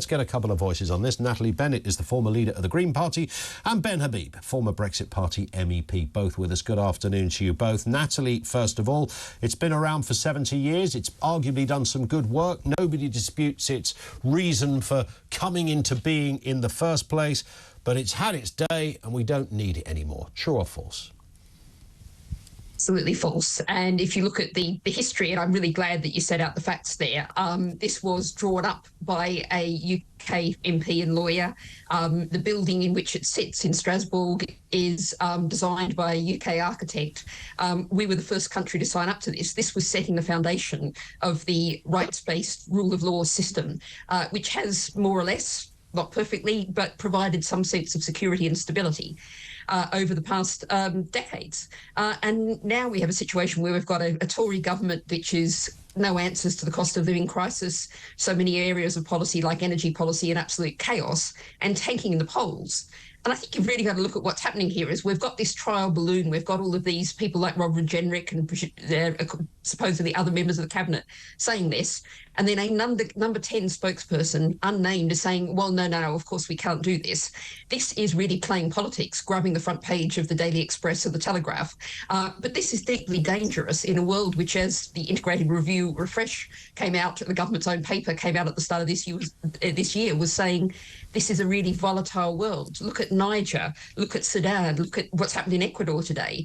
Let's get a couple of voices on this. Natalie Bennett is the former leader of the Green Party, and Ben Habib, former Brexit Party MEP, both with us. Good afternoon to you both. Natalie, first of all, it's been around for 70 years. It's arguably done some good work. Nobody disputes its reason for coming into being in the first place, but it's had its day and we don't need it anymore. True or false? Absolutely false. And if you look at the history, and I'm really glad that you set out the facts there, this was drawn up by a UK MP and lawyer. The building in which it sits in Strasbourg is designed by a UK architect. We were the first country to sign up to this. This was setting the foundation of the rights-based rule of law system, which has more or less, not perfectly, but provided some sense of security and stability over the past decades. And now we have a situation where we've got a Tory government which is no answers to the cost of living crisis, so many areas of policy like energy policy in absolute chaos, and tanking in the polls. And I think you've really got to look at what's happening here is we've got this trial balloon. We've got all of these people like Robert Jenrick and supposedly other members of the cabinet saying this. And then a number 10 spokesperson, unnamed, is saying, well, no, of course we can't do this. This is really playing politics, grabbing the front page of the Daily Express or the Telegraph. But this is deeply dangerous in a world which, as the Integrated Review Refresh came out, the government's own paper came out at the start of this year, was saying this is a really volatile world. Look at Niger, look at Sudan, look at what's happened in Ecuador today.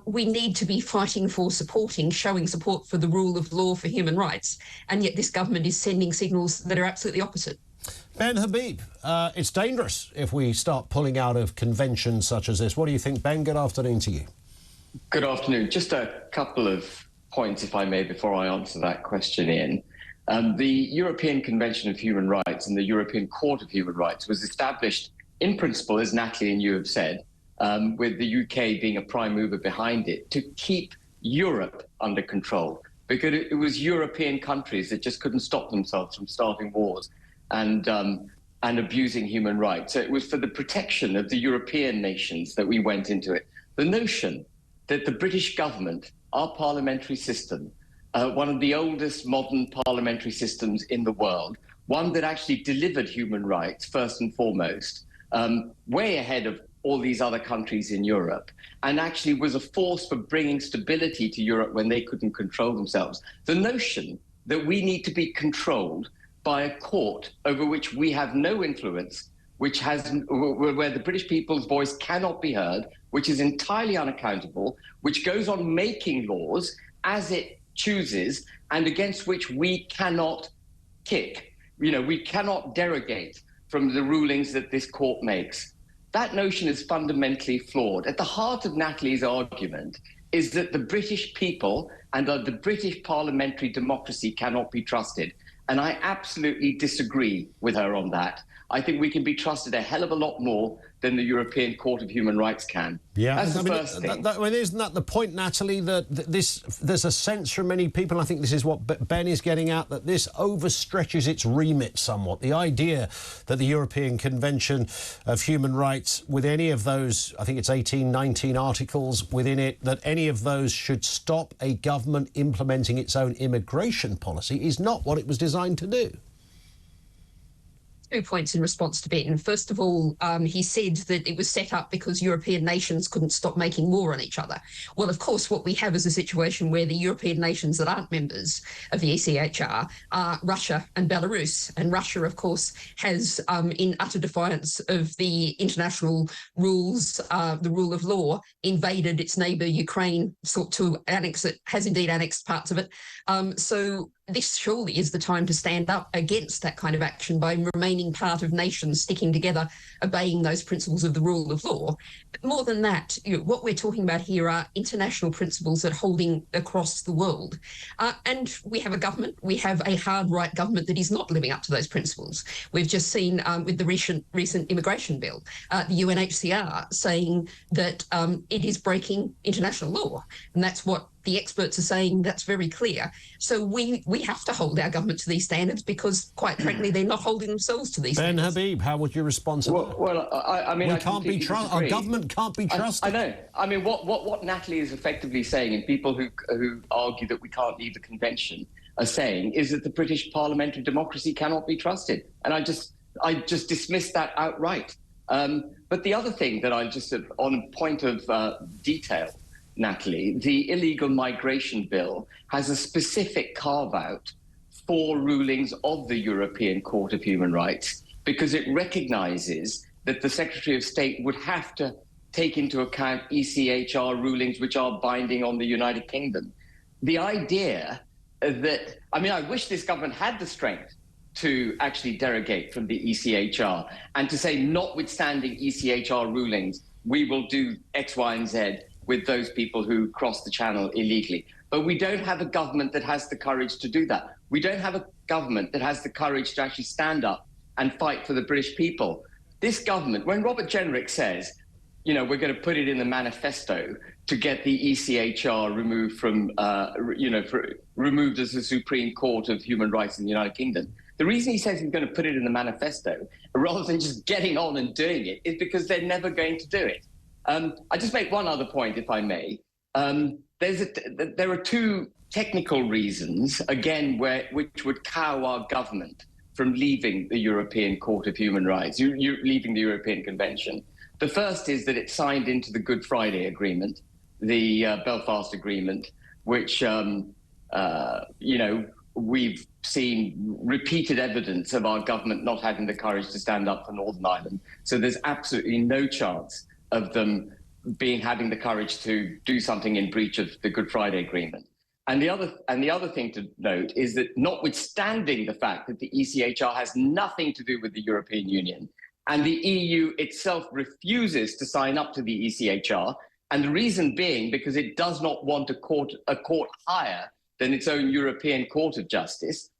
We need to be fighting for showing support for the rule of law, for human rights, and yet this government is sending signals that are absolutely opposite. Ben Habib, it's dangerous if we start pulling out of conventions such as this. What do you think, Ben? Good afternoon to you. Good afternoon. Just a couple of points, if I may, before I answer that question, Ian. The European Convention of Human Rights and the European Court of Human Rights was established in principle, as Natalie and you have said, with the UK being a prime mover behind it, to keep Europe under control, because it was European countries that just couldn't stop themselves from starting wars and abusing human rights. So it was for the protection of the European nations that we went into it. The notion that the British government, our parliamentary system, one of the oldest modern parliamentary systems in the world, one that actually delivered human rights first and foremost, way ahead of all these other countries in Europe, and actually was a force for bringing stability to Europe when they couldn't control themselves. The notion that we need to be controlled by a court over which we have no influence, where the British people's voice cannot be heard, which is entirely unaccountable, which goes on making laws as it chooses and against which we cannot kick. We cannot derogate from the rulings that this court makes. That notion is fundamentally flawed. At the heart of Natalie's argument is that the British people and the British parliamentary democracy cannot be trusted. And I absolutely disagree with her on that. I think we can be trusted a hell of a lot more than the European Court of Human Rights can. Yeah, that's the first thing. Isn't that the point, Natalie, that there's a sense from many people, I think this is what Ben is getting at, that this overstretches its remit somewhat. The idea that the European Convention of Human Rights, with any of those, I think it's 18, 19 articles within it, that any of those should stop a government implementing its own immigration policy is not what it was designed to do. 2 points in response to Ben. First of all, he said that it was set up because European nations couldn't stop making war on each other. Well, of course, what we have is a situation where the European nations that aren't members of the ECHR are Russia and Belarus. And Russia, of course, has, in utter defiance of the international rules, the rule of law, invaded its neighbour Ukraine, sought to annex it, has indeed annexed parts of it. So this surely is the time to stand up against that kind of action by remaining part of nations sticking together, obeying those principles of the rule of law. But more than that, what we're talking about here are international principles that are holding across the world. And we have a government, we have a hard right government that is not living up to those principles. We've just seen with the recent immigration bill, the UNHCR saying that it is breaking international law. And that's what the experts are saying. That's very clear. So we have to hold our government to these standards because, quite frankly, they're not holding themselves to these standards. Ben Habib, how would you respond to that? Well, I mean, our government can't be trusted. I know. I mean, what Natalie is effectively saying, and people who argue that we can't leave the convention, are saying is that the British parliamentary democracy cannot be trusted. And I just dismiss that outright. But the other thing that I just, on a point of detail, Natalie, the illegal migration bill has a specific carve-out for rulings of the European Court of Human Rights, because it recognises that the Secretary of State would have to take into account ECHR rulings which are binding on the United Kingdom. The idea that, I mean, I wish this government had the strength to actually derogate from the ECHR and to say, notwithstanding ECHR rulings, we will do X, Y, and Z with those people who cross the channel illegally. But we don't have a government that has the courage to do that. We don't have a government that has the courage to actually stand up and fight for the British people. This government, when Robert Jenrick says, you know, we're going to put it in the manifesto to get the ECHR removed from, removed as the Supreme Court of Human Rights in the United Kingdom, the reason he says he's going to put it in the manifesto, rather than just getting on and doing it, is because they're never going to do it. I just make one other point, if I may. There are two technical reasons, again, which would cow our government from leaving the European Court of Human Rights, leaving the European Convention. The first is that it signed into the Good Friday Agreement, the Belfast Agreement, which, we've seen repeated evidence of our government not having the courage to stand up for Northern Ireland. So there's absolutely no chance of them having the courage to do something in breach of the Good Friday Agreement. And the other thing to note is that, notwithstanding the fact that the ECHR has nothing to do with the European Union, and the EU itself refuses to sign up to the ECHR, and the reason being because it does not want a court higher than its own European Court of Justice.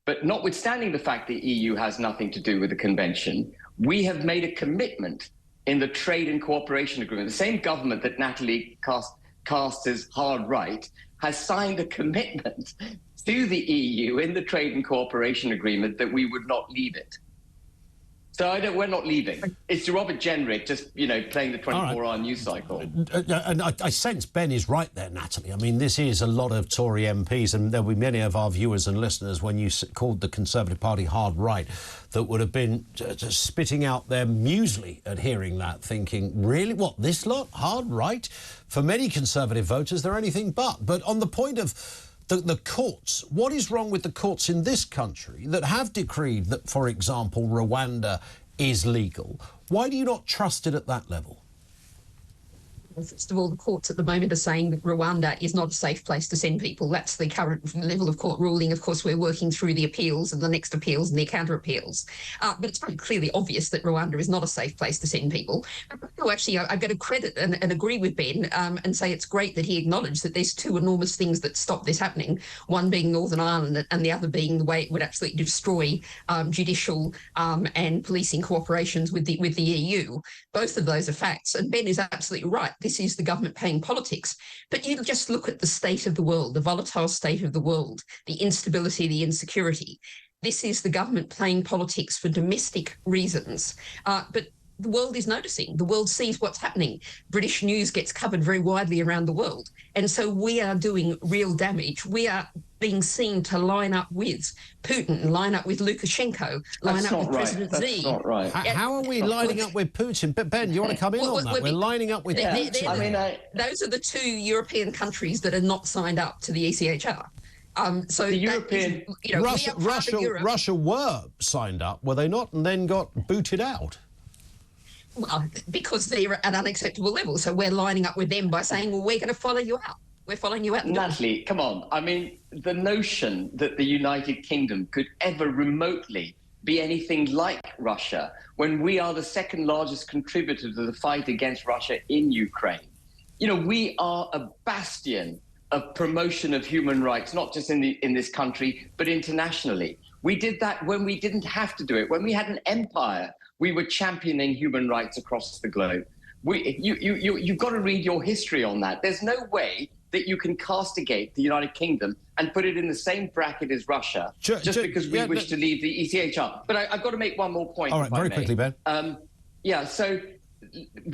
But notwithstanding the fact the EU has nothing to do with the convention, we have made a commitment in the Trade and Cooperation Agreement. The same government that Natalie cast as hard right has signed a commitment to the EU in the Trade and Cooperation Agreement that we would not leave it. So we're not leaving. It's Robert Jenrick just, playing the 24-hour news cycle. And I sense Ben is right there, Natalie. I mean, this is a lot of Tory MPs, and there'll be many of our viewers and listeners, when you called the Conservative Party hard right, that would have been just spitting out their muesli at hearing that, thinking, really, what, this lot, hard right? For many Conservative voters, they're anything but. But on the point of the courts, what is wrong with the courts in this country that have decreed that, for example, Rwanda is legal? Why do you not trust it at that level? First of all, the courts at the moment are saying that Rwanda is not a safe place to send people. That's the current level of court ruling. Of course, we're working through the appeals and the next appeals and the counter appeals. But it's very clearly obvious that Rwanda is not a safe place to send people. Oh, actually, I've got to credit and agree with Ben and say it's great that he acknowledged that there's two enormous things that stop this happening, one being Northern Ireland and the other being the way it would absolutely destroy judicial and policing cooperations with the EU. Both of those are facts. And Ben is absolutely right. This is the government playing politics. But you just look at the state of the world, the volatile state of the world, the instability, the insecurity. This is the government playing politics for domestic reasons. But the world is noticing. The world sees what's happening. British news gets covered very widely around the world. And so we are doing real damage. We are being seen to line up with Putin, line up with Lukashenko, line up with President Xi. That's not right. How are we lining up with Putin? But Ben, you want to come in on that? We're lining up with Putin. Those are the two European countries that are not signed up to the ECHR. So the European, Russia were signed up, were they not, and then got booted out? Well, because they're at an unacceptable level. So we're lining up with them by saying, well, we're going to follow you out. We're following you out. Natalie, come on. I mean, the notion that the United Kingdom could ever remotely be anything like Russia when we are the second largest contributor to the fight against Russia in Ukraine. We are a bastion of promotion of human rights, not just in this country, but internationally. We did that when we didn't have to do it. When we had an empire, we were championing human rights across the globe. You've got to read your history on that. There's no way that you can castigate the United Kingdom and put it in the same bracket as Russia just because we wish to leave the ECHR. But I've got to make one more point. All right, very quickly, Ben. So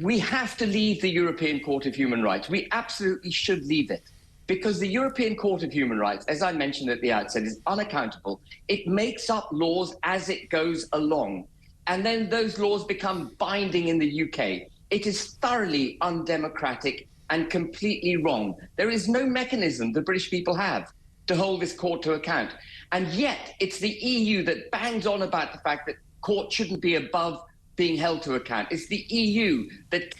we have to leave the European Court of Human Rights. We absolutely should leave it because the European Court of Human Rights, as I mentioned at the outset, is unaccountable. It makes up laws as it goes along, and then those laws become binding in the UK. It is thoroughly undemocratic and completely wrong. There is no mechanism the British people have to hold this court to account. And yet it's the EU that bangs on about the fact that court shouldn't be above being held to account. It's the EU that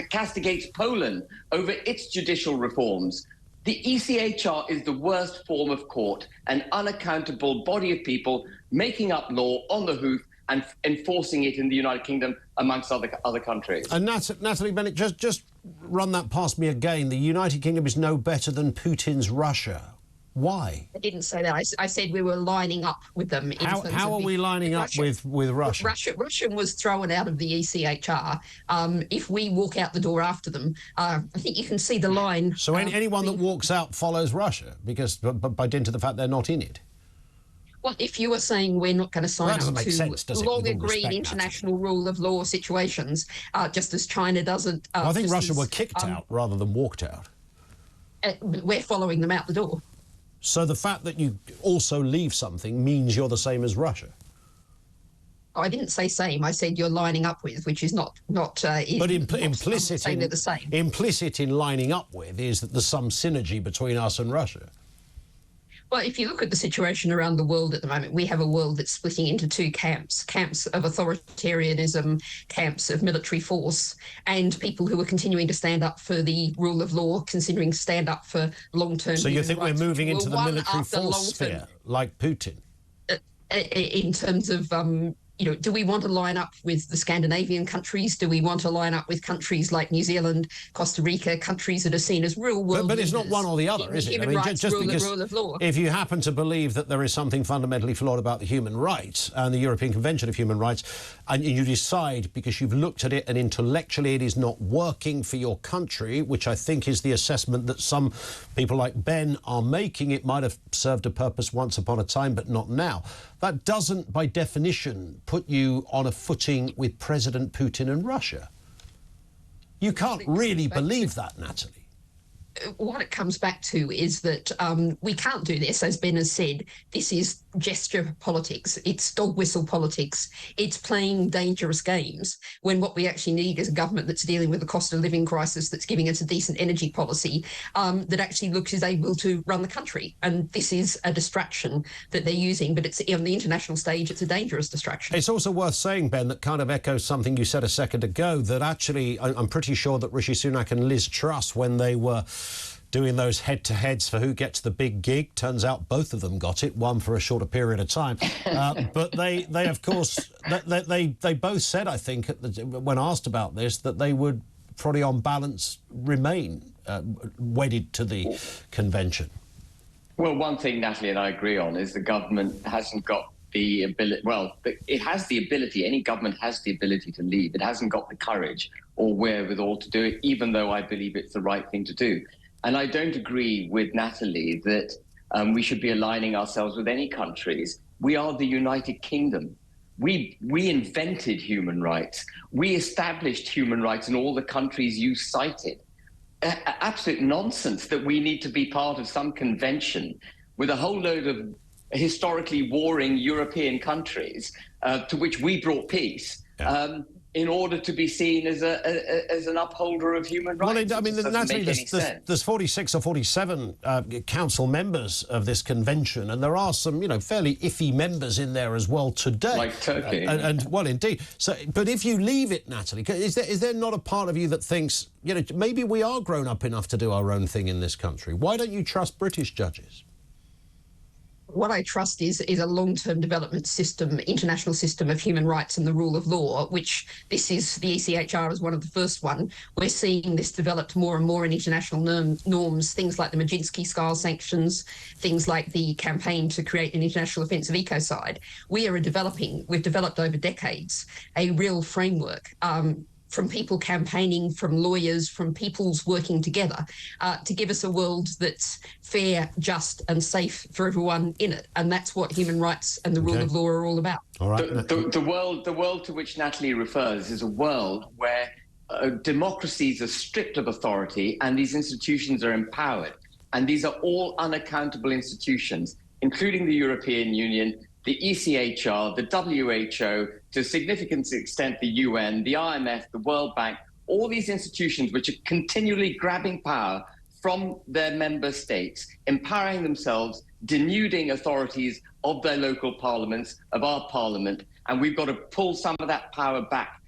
castigates Poland over its judicial reforms. The ECHR is the worst form of court, an unaccountable body of people making up law on the hoof and enforcing it in the United Kingdom amongst other countries. And Natalie Bennett, just run that past me again. The United Kingdom is no better than Putin's Russia. Why? I didn't say that. I said we were lining up with them. How are we lining up with Russia? Russia was thrown out of the ECHR. If we walk out the door after them, I think you can see the line. So anyone that walks out follows Russia, because by dint of the fact they're not in it? Well, if you were saying we're not going to sign up to long-agreed international rule of law situations, just as China doesn't... I think Russia were kicked out rather than walked out. We're following them out the door. So the fact that you also leave something means you're the same as Russia? Oh, I didn't say same. I said you're lining up with, which is not. But implicit they're the same. Implicit in lining up with is that there's some synergy between us and Russia. Well, if you look at the situation around the world at the moment, we have a world that's splitting into two camps of authoritarianism, camps of military force, and people who are continuing to stand up for the rule of law, considering to stand up for long-term So you think rights. We're moving into the military force sphere, like Putin? In terms of... do we want to line up with the Scandinavian countries? Do we want to line up with countries like New Zealand, Costa Rica, countries that are seen as real world But it's not one or the other, is it? I mean, just because rule of law. If you happen to believe that there is something fundamentally flawed about the human rights and the European Convention of Human Rights, and you decide because you've looked at it and intellectually it is not working for your country, which I think is the assessment that some people like Ben are making, it might have served a purpose once upon a time, but not now. That doesn't, by definition, put you on a footing with President Putin and Russia. You can't really believe that, Natalie. What it comes back to is that we can't do this, as Ben has said. This is gesture politics. It's dog whistle politics. It's playing dangerous games when what we actually need is a government that's dealing with the cost of living crisis, that's giving us a decent energy policy, that actually is able to run the country. And this is a distraction that they're using, but it's on the international stage, it's a dangerous distraction. It's also worth saying, Ben, that kind of echoes something you said a second ago, that actually I'm pretty sure that Rishi Sunak and Liz Truss, when they were doing those head-to-heads for who gets the big gig. Turns out both of them got it, one for a shorter period of time. But they of course, they both said, I think, when asked about this, that they would probably on balance remain wedded to the convention. Well, one thing Natalie and I agree on is the government hasn't got the ability, well, it has the ability, any government has the ability to leave. It hasn't got the courage or wherewithal to do it, even though I believe it's the right thing to do. And I don't agree with Natalie that we should be aligning ourselves with any countries. We are the United Kingdom. We invented human rights. We established human rights in all the countries you cited. Absolute nonsense that we need to be part of some convention with a whole load of historically warring European countries to which we brought peace. Yeah. In order to be seen as an upholder of human rights. Well, I mean, Natalie, there's 46 or 47 council members of this convention, and there are some, fairly iffy members in there as well today. Like Turkey. And well, indeed. So, but if you leave it, Natalie, is there not a part of you that thinks, maybe we are grown up enough to do our own thing in this country? Why don't you trust British judges? What I trust is a long-term development system, international system of human rights and the rule of law, which this is, the ECHR is one of the first one. We're seeing this developed more and more in international norms, things like the Magnitsky-style sanctions, things like the campaign to create an international offensive ecocide. We've developed over decades a real framework, from people campaigning, from lawyers, from peoples working together to give us a world that's fair, just and safe for everyone in it. And that's what human rights and the rule of law are all about. All right. The world to which Natalie refers is a world where democracies are stripped of authority and these institutions are empowered. And these are all unaccountable institutions, including the European Union, the ECHR, the WHO, to a significant extent the UN, the IMF, the World Bank, all these institutions which are continually grabbing power from their member states, empowering themselves, denuding authorities of their local parliaments, of our parliament, and we've got to pull some of that power back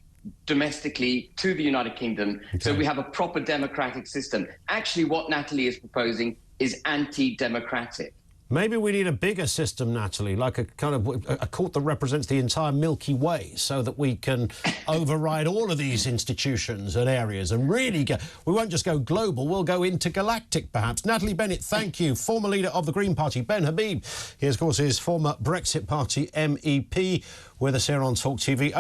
domestically to the United Kingdom, so we have a proper democratic system. Actually, what Natalie is proposing is anti-democratic. Maybe we need a bigger system, Natalie, like a kind of a court that represents the entire Milky Way, so that we can override all of these institutions and areas and really go. We won't just go global, we'll go intergalactic, perhaps. Natalie Bennett, thank you. Former leader of the Green Party, Ben Habib. He, of course, is former Brexit Party MEP with us here on TalkTV.